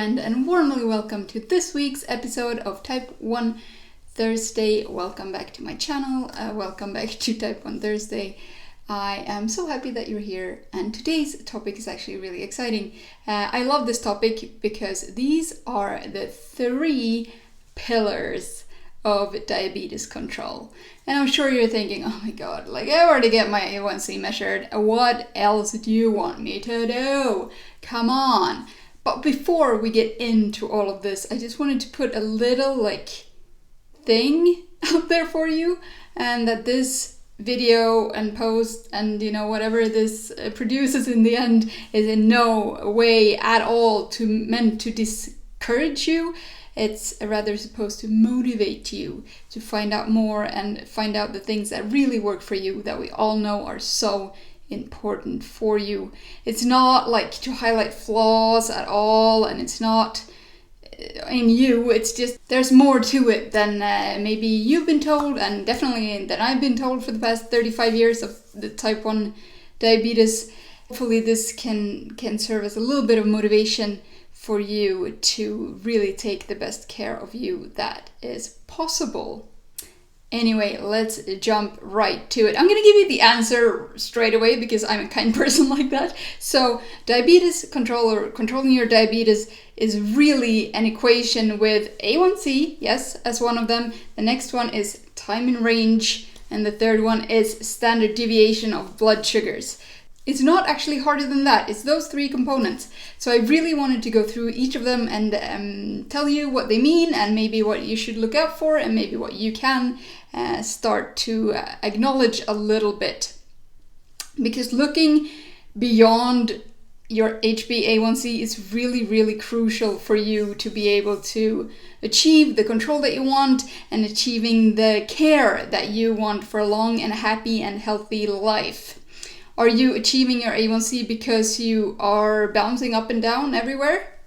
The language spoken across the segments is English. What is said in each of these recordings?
friend, and warmly welcome to this week's episode of Type 1 Thursday. Welcome back to my channel, welcome back to Type 1 Thursday. I am so happy that you're here, and today's topic is actually really exciting. I love this topic because these are the 3 pillars of diabetes control. And I'm sure you're thinking, oh my god, like I already get my A1C measured. What else do you want me to do? Come on. But before we get into all of this, I just wanted to put a little thing out there for you, and that this video and post and whatever this produces in the end is in no way at all meant to discourage you. It's rather supposed to motivate you to find out more and find out the things that really work for you, that we all know are so important for you. It's not like to highlight flaws at all, and it's not in you. It's just there's more to it than maybe you've been told, and definitely than I've been told for the past 35 years of the type 1 diabetes. Hopefully this can serve as a little bit of motivation for you to really take the best care of you that is possible. Anyway, let's jump right to it. I'm going to give you the answer straight away because I'm a kind person like that. So diabetes control, or controlling your diabetes, is really an equation with A1C, yes, as one of them. The next one is time in range. And the third one is standard deviation of blood sugars. It's not actually harder than that. It's those 3 components. So I really wanted to go through each of them and tell you what they mean, and maybe what you should look out for, and maybe what you can start to acknowledge a little bit. Because looking beyond your HbA1c is really, really crucial for you to be able to achieve the control that you want and achieving the care that you want for a long and happy and healthy life. Are you achieving your A1C because you are bouncing up and down everywhere?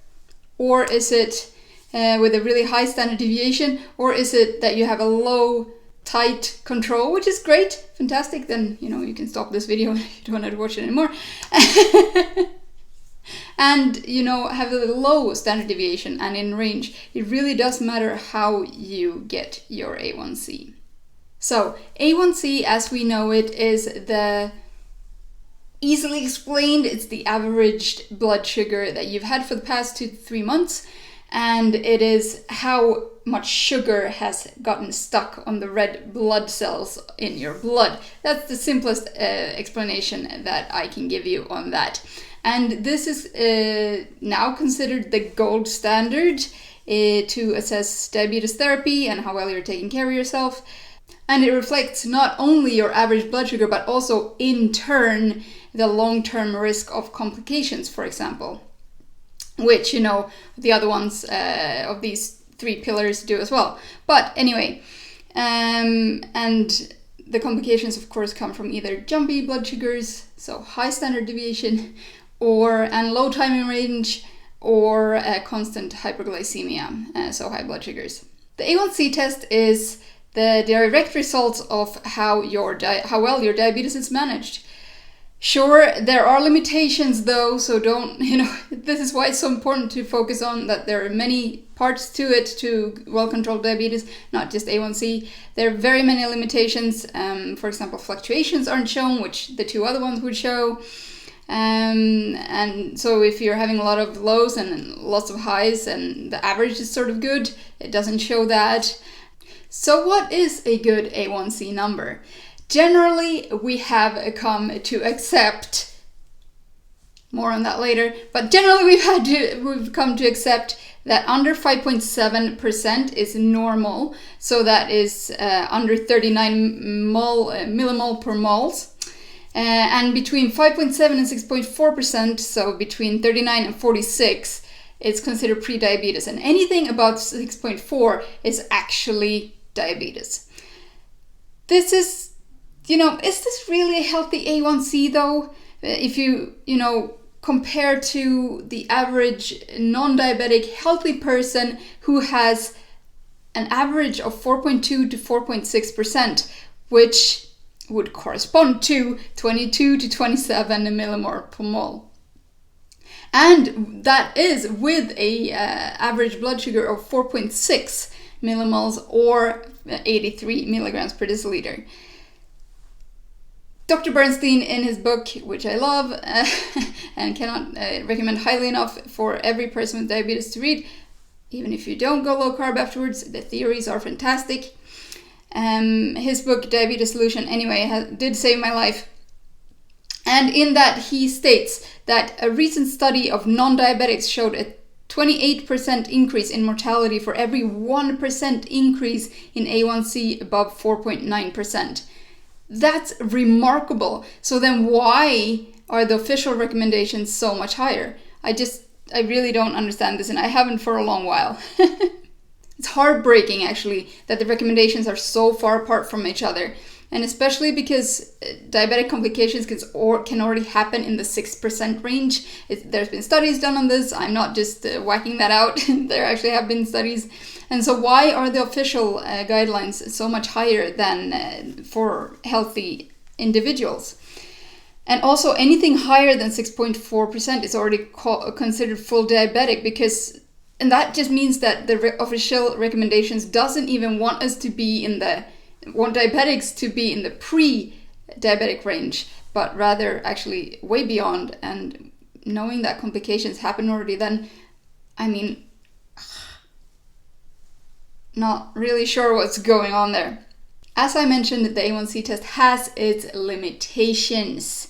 Or is it with a really high standard deviation? Or is it that you have a low, tight control, which is great, fantastic, then you can stop this video if you don't want to watch it anymore. And have a low standard deviation and in range. It really does matter how you get your A1C. So A1C, as we know it, is the easily explained, it's the averaged blood sugar that you've had for the past 2 to 3 months, and it is how much sugar has gotten stuck on the red blood cells in your blood. That's the simplest explanation that I can give you on that. And this is now considered the gold standard to assess diabetes therapy and how well you're taking care of yourself. And it reflects not only your average blood sugar, but also in turn the long-term risk of complications, for example, which the other ones of these 3 pillars do as well. But anyway, and the complications of course come from either jumpy blood sugars, so high standard deviation, and low time in range, or constant hyperglycemia, so high blood sugars. The A1C test is the direct result of how well your diabetes is managed. Sure, there are limitations though, so don't, this is why it's so important to focus on that there are many parts to it, to well-controlled diabetes, not just A1C. There are very many limitations. For example, fluctuations aren't shown, which the 2 other ones would show. And so if you're having a lot of lows and lots of highs and the average is sort of good, it doesn't show that. So what is a good A1C number? Generally, we have come to accept, more on that later, but generally we've come to accept that under 5.7% is normal. So that is under 39 millimole per moles. And between 5.7 and 6.4%, so between 39 and 46, it's considered pre-diabetes. And anything above 6.4 is actually diabetes. This is, is this really a healthy A1C though? If you compare to the average non-diabetic healthy person who has an average of 4.2 to 4.6%, which would correspond to 22 to 27 millimole per mole. And that is with a average blood sugar of 4.6 millimoles or 83 milligrams per deciliter. Dr. Bernstein, in his book, which I love and cannot recommend highly enough for every person with diabetes to read, even if you don't go low carb afterwards, the theories are fantastic. His book, Diabetes Solution, anyway, did save my life. And in that, he states that a recent study of non-diabetics showed a 28% increase in mortality for every 1% increase in A1C above 4.9%. That's remarkable. So then why are the official recommendations so much higher? I really don't understand this, and I haven't for a long while. It's heartbreaking, actually, that the recommendations are so far apart from each other. And especially because diabetic complications can already happen in the 6% range. There's been studies done on this. I'm not just whacking that out. There actually have been studies. And so why are the official guidelines so much higher than for healthy individuals? And also anything higher than 6.4% is already considered full diabetic, and that just means that the official recommendations doesn't even want diabetics to be in the pre-diabetic range, but rather actually way beyond. And knowing that complications happen already then, not really sure what's going on there. As I mentioned, the A1C test has its limitations.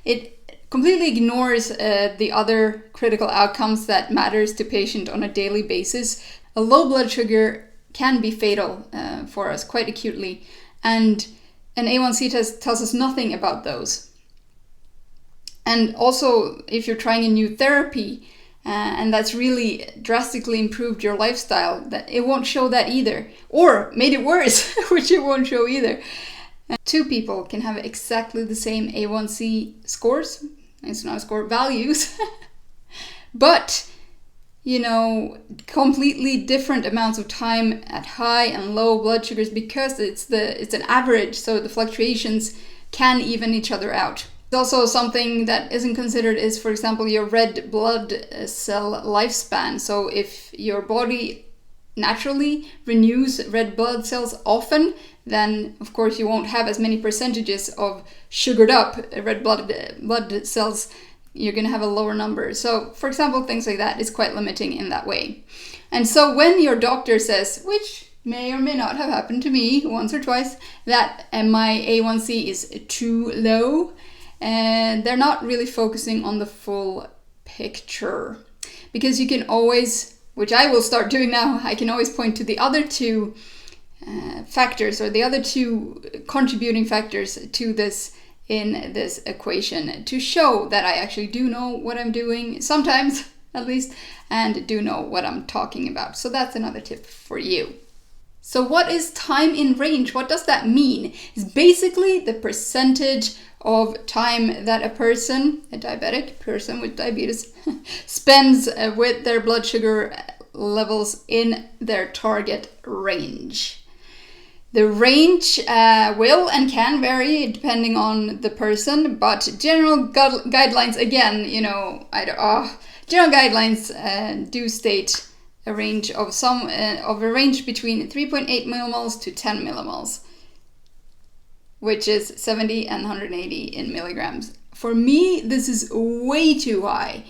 It completely ignores the other critical outcomes that matters to patient on a daily basis. A low blood sugar can be fatal for us quite acutely, and an A1C test tells us nothing about those. And also, if you're trying a new therapy and that's really drastically improved your lifestyle, that it won't show that either, or made it worse, which it won't show either. Two people can have exactly the same A1C scores, it's not a score, values, but completely different amounts of time at high and low blood sugars, because it's an average, so the fluctuations can even each other out. Also, something that isn't considered is, for example, your red blood cell lifespan. So if your body naturally renews red blood cells often, then of course you won't have as many percentages of sugared up red blood cells. You're going to have a lower number. So, for example, things like that is quite limiting in that way. And so when your doctor says, which may or may not have happened to me once or twice, that my A1C is too low, and they're not really focusing on the full picture. Because you can always, which I will start doing now, I can always point to the other two factors, or the other two contributing factors to this in this equation, to show that I actually do know what I'm doing, sometimes at least, and do know what I'm talking about. So that's another tip for you. So what is time in range? What does that mean? It's basically the percentage of time that a diabetic person with diabetes, spends with their blood sugar levels in their target range. The range will and can vary depending on the person, but general guidelines, again, general guidelines do state a range of between 3.8 millimoles to 10 millimoles, which is 70 and 180 in milligrams. For me, this is way too high.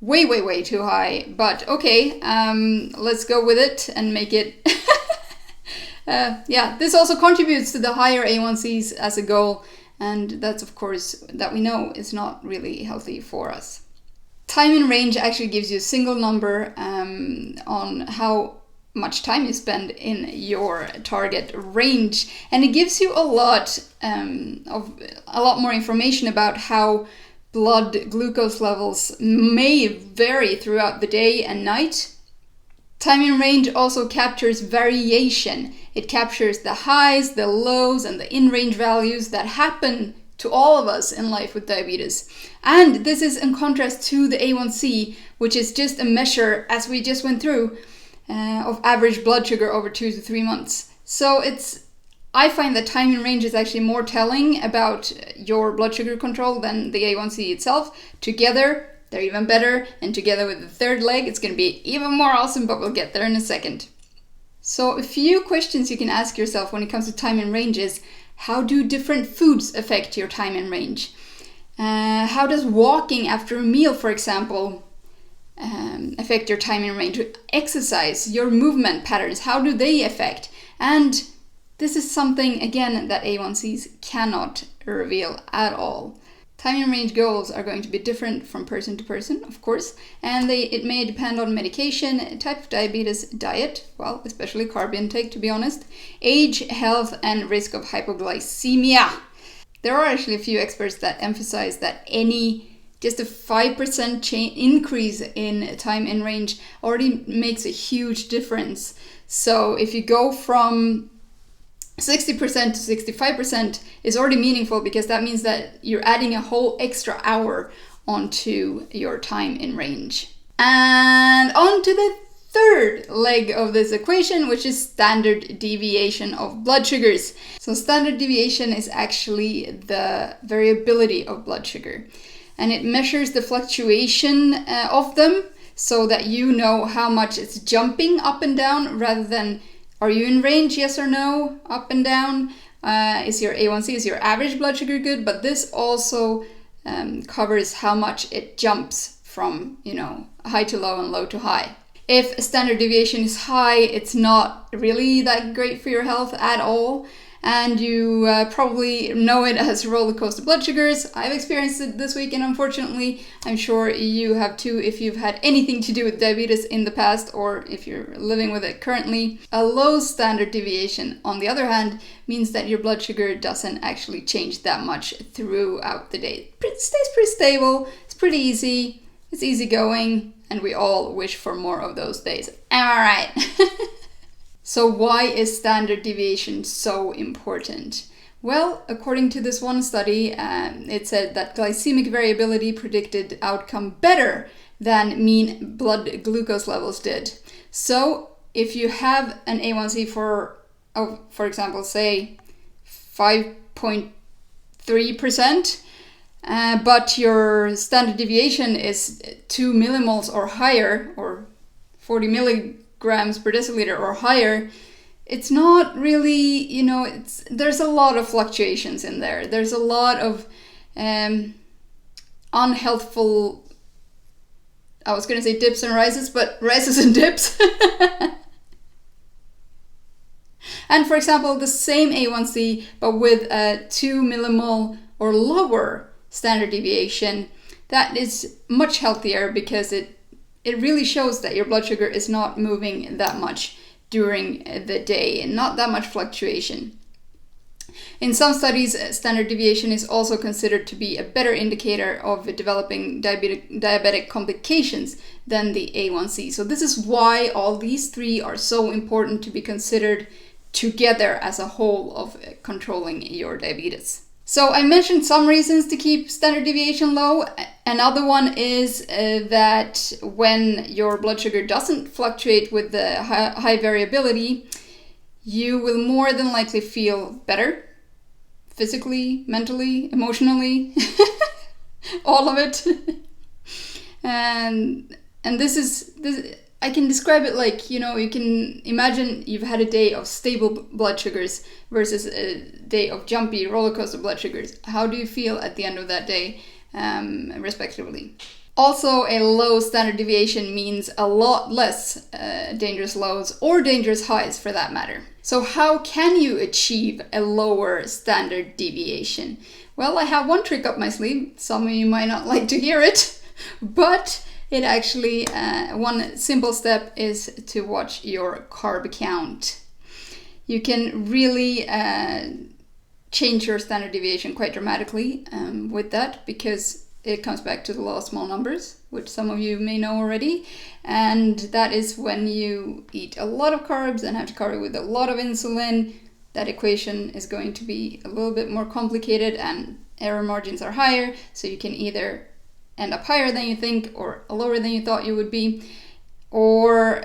Way too high. But okay, let's go with it and make it... this also contributes to the higher A1Cs as a goal, and that's, of course, that we know is not really healthy for us. Time in range actually gives you a single number on how much time you spend in your target range, and it gives you a lot more information about how blood glucose levels may vary throughout the day and night. Time in range also captures variation. It captures the highs, the lows, and the in-range values that happen to all of us in life with diabetes. And this is in contrast to the A1C, which is just a measure, as we just went through, of average blood sugar over 2 to 3 months. So I find that time in range is actually more telling about your blood sugar control than the A1C itself. Together, they're even better. And together with the third leg, it's going to be even more awesome, but we'll get there in a second. So a few questions you can ask yourself when it comes to time in range is, how do different foods affect your time in range? How does walking after a meal, for example, affect your time in range? Exercise, your movement patterns, how do they affect? And this is something, again, that A1Cs cannot reveal at all. Time in range goals are going to be different from person to person, of course, and it may depend on medication, type of diabetes, diet, well, especially carb intake, to be honest, age, health, and risk of hypoglycemia. There are actually a few experts that emphasize that just a 5% increase in time in range already makes a huge difference. So if you go from 60% to 65% is already meaningful, because that means that you're adding a whole extra hour onto your time in range. And on to the third leg of this equation, which is standard deviation of blood sugars. So standard deviation is actually the variability of blood sugar, and it measures the fluctuation of them so that you know how much it's jumping up and down, rather than are you in range, yes or no, up and down? Is your A1C, is your average blood sugar good? But this also covers how much it jumps from, high to low and low to high. If standard deviation is high, it's not really that great for your health at all. And you probably know it as roller coaster blood sugars. I've experienced it this week, and unfortunately, I'm sure you have too if you've had anything to do with diabetes in the past, or if you're living with it currently. A low standard deviation, on the other hand, means that your blood sugar doesn't actually change that much throughout the day. It stays pretty stable, it's pretty easy, it's easygoing, and we all wish for more of those days. Am I right? So why is standard deviation so important? Well, according to this one study, it said that glycemic variability predicted outcome better than mean blood glucose levels did. So if you have an A1C for example, say 5.3%, but your standard deviation is 2 millimoles or higher, or 40 milligrams per deciliter or higher, it's not really, there's a lot of fluctuations in there. There's a lot of unhealthful, I was going to say dips and rises, but rises and dips. And for example, the same A1C, but with a 2 millimole or lower standard deviation, that is much healthier, because it really shows that your blood sugar is not moving that much during the day, and not that much fluctuation. In some studies, standard deviation is also considered to be a better indicator of developing diabetic complications than the A1C. So this is why all these three are so important to be considered together as a whole of controlling your diabetes. So I mentioned some reasons to keep standard deviation low. Another one is that when your blood sugar doesn't fluctuate with the high variability, you will more than likely feel better physically, mentally, emotionally, all of it. And this I can describe it like, you can imagine you've had a day of stable blood sugars versus a day of jumpy roller coaster blood sugars. How do you feel at the end of that day, respectively? Also, a low standard deviation means a lot less dangerous lows or dangerous highs, for that matter. So how can you achieve a lower standard deviation? Well, I have one trick up my sleeve. Some of you might not like to hear it, but it actually, one simple step is to watch your carb count. You can really change your standard deviation quite dramatically with that, because it comes back to the law of small numbers, which some of you may know already. And that is when you eat a lot of carbs and have to carb it with a lot of insulin, that equation is going to be a little bit more complicated and error margins are higher. So you can either end up higher than you think or lower than you thought you would be, or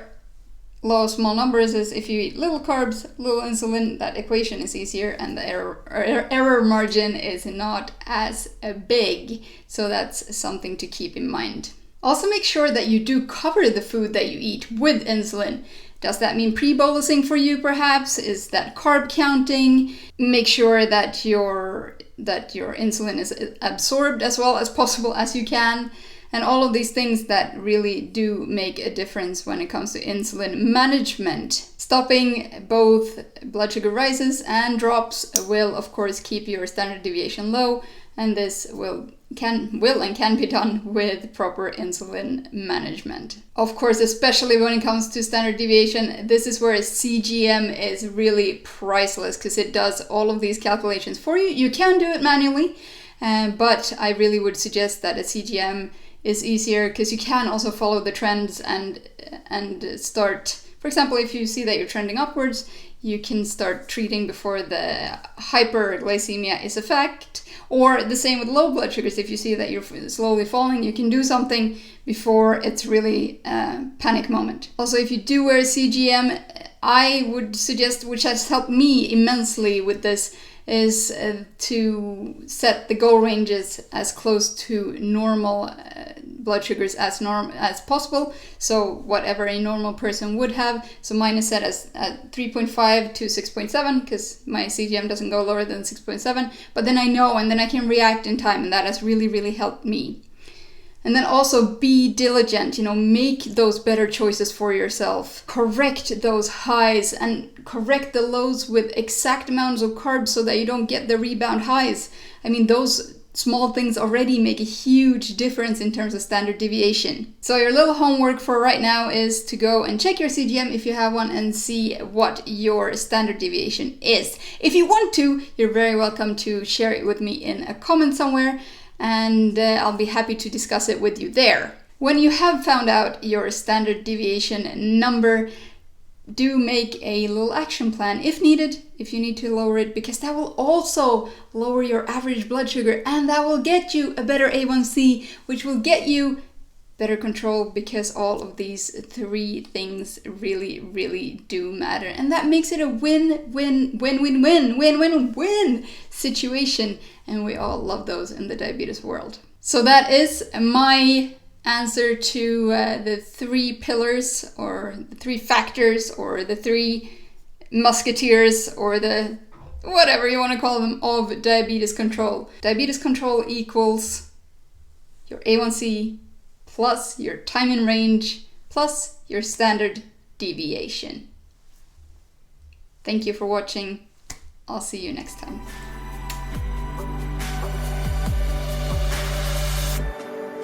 law of small numbers is if you eat little carbs, little insulin, that equation is easier and the error margin is not as big. So that's something to keep in mind. Also make sure that you do cover the food that you eat with insulin. Does that mean pre-bolusing for you perhaps? Is that carb counting? Make sure that your insulin is absorbed as well as possible as you can. And all of these things that really do make a difference when it comes to insulin management. Stopping both blood sugar rises and drops will of course keep your standard deviation low, and this will and can be done with proper insulin management. Of course, especially when it comes to standard deviation, this is where a CGM is really priceless because it does all of these calculations for you. You can do it manually, but I really would suggest that a CGM is easier because you can also follow the trends and start, for example, if you see that you're trending upwards, you can start treating before the hyperglycemia is a fact. Or the same with low blood sugars. If you see that you're slowly falling, you can do something before it's really a panic moment. Also, if you do wear a CGM, I would suggest, which has helped me immensely with this, is to set the goal ranges as close to normal blood sugars as possible. So whatever a normal person would have. So mine is set as at 3.5 to 6.7 because my CGM doesn't go lower than 6.7. But then I know, and then I can react in time, and that has really, really helped me. And then also be diligent, make those better choices for yourself. Correct those highs and correct the lows with exact amounts of carbs so that you don't get the rebound highs. I mean, those small things already make a huge difference in terms of standard deviation. So your little homework for right now is to go and check your CGM if you have one and see what your standard deviation is. If you want to, you're very welcome to share it with me in a comment somewhere, and I'll be happy to discuss it with you there. When you have found out your standard deviation number, do make a little action plan if needed, if you need to lower it, because that will also lower your average blood sugar and that will get you a better A1C, which will get you better control, because all of these three things really, really do matter. And that makes it a win-win-win-win-win-win situation. And we all love those in the diabetes world. So that is my answer to the three pillars, or the three factors, or the three musketeers, or the whatever you want to call them, of diabetes control. Diabetes control equals your A1C plus your time in range plus your standard deviation. Thank you for watching. I'll see you next time.